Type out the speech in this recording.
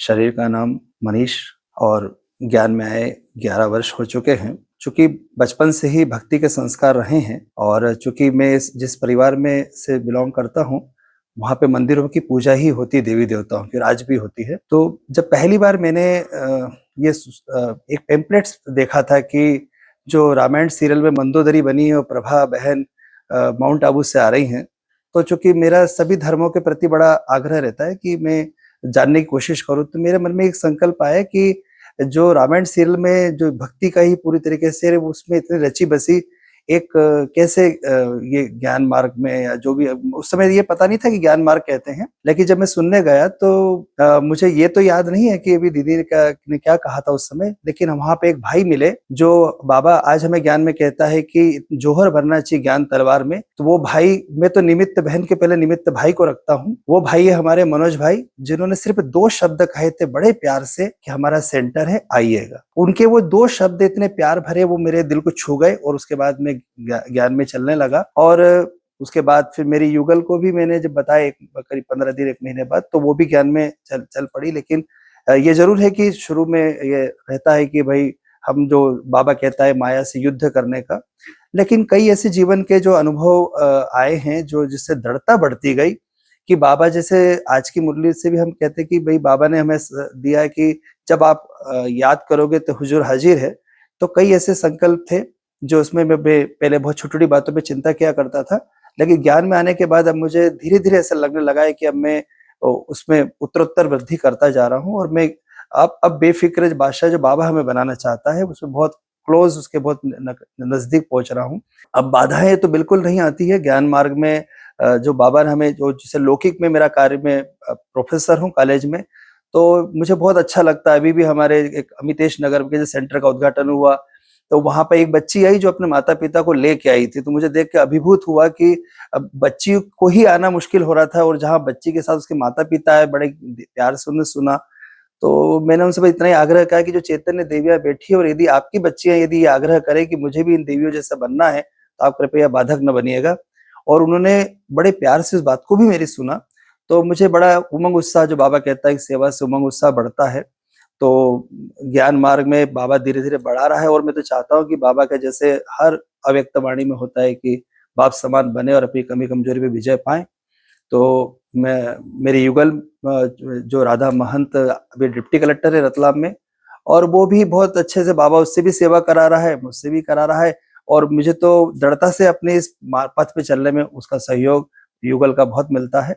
शरीर का नाम मनीष और ज्ञान में आए 11 वर्ष हो चुके हैं। चूँकि बचपन से ही भक्ति के संस्कार रहे हैं और चूँकि मैं इस जिस परिवार में से बिलॉन्ग करता हूँ, वहाँ पे मंदिरों की पूजा ही होती है देवी-देवताओं की और आज भी होती है। तो जब पहली बार मैंने एक पैम्पलेट्स देखा था कि जो रामायण सीरियल में मंदोदरी बनी है और प्रभा बहन माउंट आबू से आ रही हैं, तो चूँकि मेरा सभी धर्मों के प्रति बड़ा आग्रह रहता है कि मैं जानने की कोशिश करूँ, तो मेरे मन में एक संकल्प आया कि जो रामायण सीरियल में जो भक्ति का ही पूरी तरीके से उसमें इतनी रची-बसी एक कैसे ये ज्ञान मार्ग में या जो भी उस समय ये पता नहीं था कि ज्ञान मार्ग कहते हैं। लेकिन जब मैं सुनने गया तो मुझे ये तो याद नहीं है कि अभी दीदी ने क्या कहा था उस समय, लेकिन वहाँ पे एक भाई मिले जो बाबा आज हमें ज्ञान में कहता है कि जोहर भरना चाहिए ज्ञान तलवार में। तो वो भाई मैं तो निमित्त बहन के पहले निमित्त भाई को रखता हूँ। वो भाई है हमारे मनोज भाई, जिन्होंने सिर्फ 2 शब्द कहे थे बड़े प्यार से कि हमारा सेंटर है, आइएगा। उनके वो 2 शब्द इतने प्यार भरे वो मेरे दिल को छू गए और उसके बाद मैं ज्ञान में चलने लगा और उसके बाद फिर मेरी युगल को भी मैंने जब बताया करीब 15 दिन 1 महीने बाद, तो वो भी ज्ञान में चल पड़ी। लेकिन ये ज़रूर है कि शुरू में ये रहता है कि भई हम जो बाबा कहता है माया से युद्ध करने का, लेकिन कई ऐसे जीवन के जो अनुभव आए हैं जो जिससे दृढ़ता बढ़ती गई कि बाबा जैसे आज की मुरली से भी हम कहते हैं कि भई बाबा ने हमें दिया है कि जब आप याद करोगे तो हुजूर हाजिर है। तो कई ऐसे संकल्प थे जो उसमें मैं पहले बहुत छोटी-छोटी बातों पे चिंता किया करता था। लेकिन ज्ञान में आने के बाद अब मुझे धीरे-धीरे ऐसा लगने लगा है कि अब मैं उसमें उत्तरोत्तर वृद्धि करता जा रहा हूँ और मैं अब बेफ़िक्र बादशाह जो बाबा हमें बनाना चाहता है, उसमें बहुत क्लोज़ उसके बहुत नज़दीक पहुँच रहा हूँ। अब बाधाएँ तो बिल्कुल नहीं आती है ज्ञान मार्ग में जो बाबा ने हमें जो जैसे लौकिक में मेरा कार्य में प्रोफ़ेसर हूँ कॉलेज में, तो मुझे बहुत अच्छा लगता है। अभी भी हमारे एक अमितेश नगर के जो सेंटर का उद्घाटन हुआ, तो वहाँ पे एक बच्ची आई जो अपने माता-पिता को लेके आई थी। तो मुझे देख के अभिभूत हुआ कि अब बच्ची को ही आना मुश्किल हो रहा था और जहाँ बच्ची के साथ उसके माता-पिता आए, बड़े प्यार से उन्होंने सुना। तो मैंने उनसे बस इतना ही आग्रह कहा कि जो चैतन्य देवियाँ बैठी है और यदि आपकी बच्चियाँ यदि ये आग्रह करें कि मुझे भी इन देवियों जैसा बनना है, तो आप कृपया बाधक न बनिएगा। और उन्होंने बड़े प्यार से उस बात को भी मेरी सुना। तो मुझे बड़ा उमंग उत्साह जो बाबा कहता है कि सेवा से उमंग उत्साह बढ़ता है। तो ज्ञान मार्ग में बाबा धीरे-धीरे बढ़ा रहा है और मैं तो चाहता हूँ कि बाबा का जैसे हर अव्यक्त वाणी में होता है कि बाप समान बने और अपनी कमी-कमजोरी पे विजय पाएँ। तो मैं मेरी युगल जो राधा महंत अभी डिप्टी कलेक्टर है रतलाम में और वो भी बहुत अच्छे से बाबा उससे भी सेवा करा रहा है, मुझसे भी करा रहा है और मुझे तो दृढ़ता से अपने इस पथ पे चलने में उसका सहयोग युगल का बहुत मिलता है।